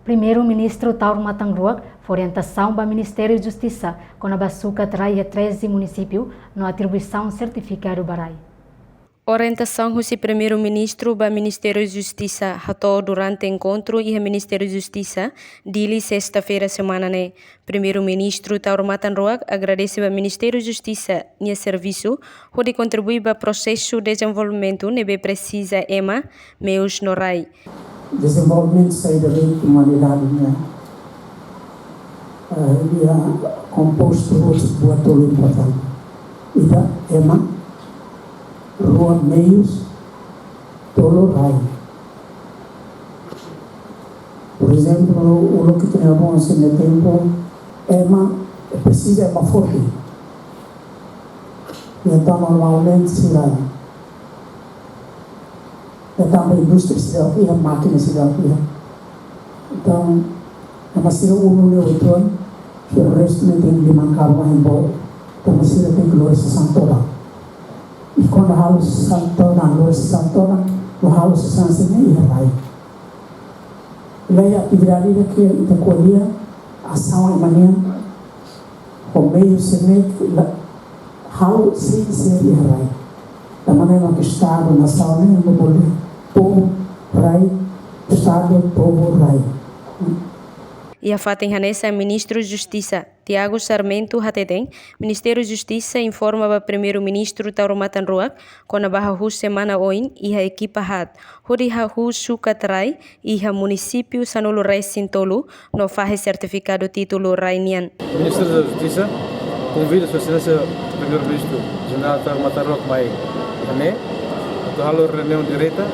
Primeiro-Ministro Tauro Matangroa, foi orientação para o Ministério da Justiça, com a basuca traia 13 municípios na atribuição certificado Barai. Orientação do Primeiro-Ministro do Ministério da Justiça ratou durante encontro e o Ministério da Justiça dili sexta-feira semana né. Primeiro-Ministro Tauro Matangroa agradece ao Ministério da Justiça e serviço onde contribui para o processo de desenvolvimento nebe precisa EMA meus no RAI. Desenvolvimento sai da lei de humanidade, né? Ele é composto de outro tolo importante. E da EMA, rua meios, tolo RAI. Por exemplo, o que temos no tempo, EMA precisa EMA forte. Então, normalmente, será a indústria civil e a máquina civil. Então, a macia o outro, que o resto não tem de mancar mais embora, a macia tem que lógica toda. E quando a lógica toda, a lógica nem vai. E a atividade que a colher, ação amanhã, o meio semente, a sem ser vai. Da maneira que o Estado, nação, nem no poder, povo, rei, Estado, povo, rei. E a fatem Hanessa, Ministro da Justiça, Tiago Sarmento Hateten, Ministério da Justiça informa o Primeiro-Ministro Tauro Matangroa com a barra semana oin e a equipa hat, hori ha Sukatrai e a município Sanolo Rai Sintolu, no faz certificado título Rainian. Ministro da Justiça convida a Sua Excelência Primeiro-Ministro General Tauro Matangroa Mai Hane, a reunião direta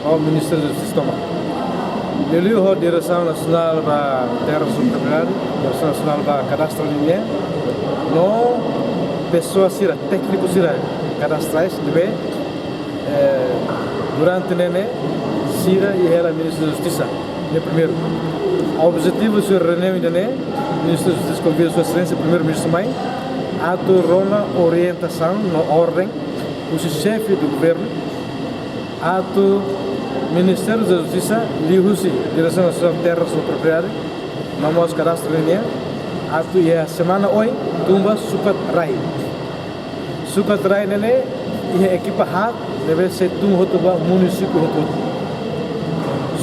ao Ministério da Justiça toma. Ele a Direção Nacional da Terra Subpropriedade, Direção Nacional da Cadastro Linear, no pessoas sira técnico sira cadastrais deve durante nene sira e ela Ministro da Justiça. É primeiro. O objetivo da reunião nene, Ministro da Justiça convida Sua Excelência Primeiro-Ministro Mai a tornar orientação na ordem o chefe do governo a Ministério da Justiça, Lihusi, Direção Nacional de Terra Subpropriedade, Mamos Cadastro Linear, e a semana hoje, tumba Sukatrai. Sukatrai nene, e a equipa hat, deve ser tumba município hotuba.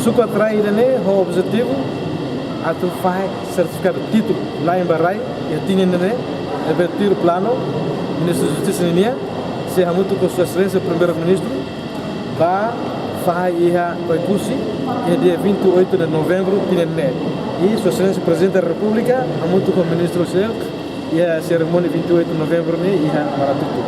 Sukatrai nene, o objetivo, a tu faz certificado título lá em Barai, e a tinha nene, deve ter o plano, Ministro da Justiça Linear, se há muito com Sua Excelência Primeiro-Ministro, para fazer o curso, que é dia 28 de novembro, e Sua Excelência Presidente da República, há muito com o Ministro Cel, e a cerimônia 28 de novembro, e a Maratutu.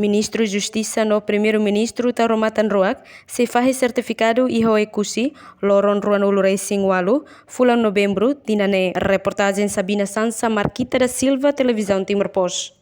Ministro da Justiça no Primeiro-Ministro Tauro Matangroa se faz certificado e o ekusi loron ruanulu racing walu fulan novembro dinane reportagem Sabina Sansa Marquita da Silva Televisão Timor Pós.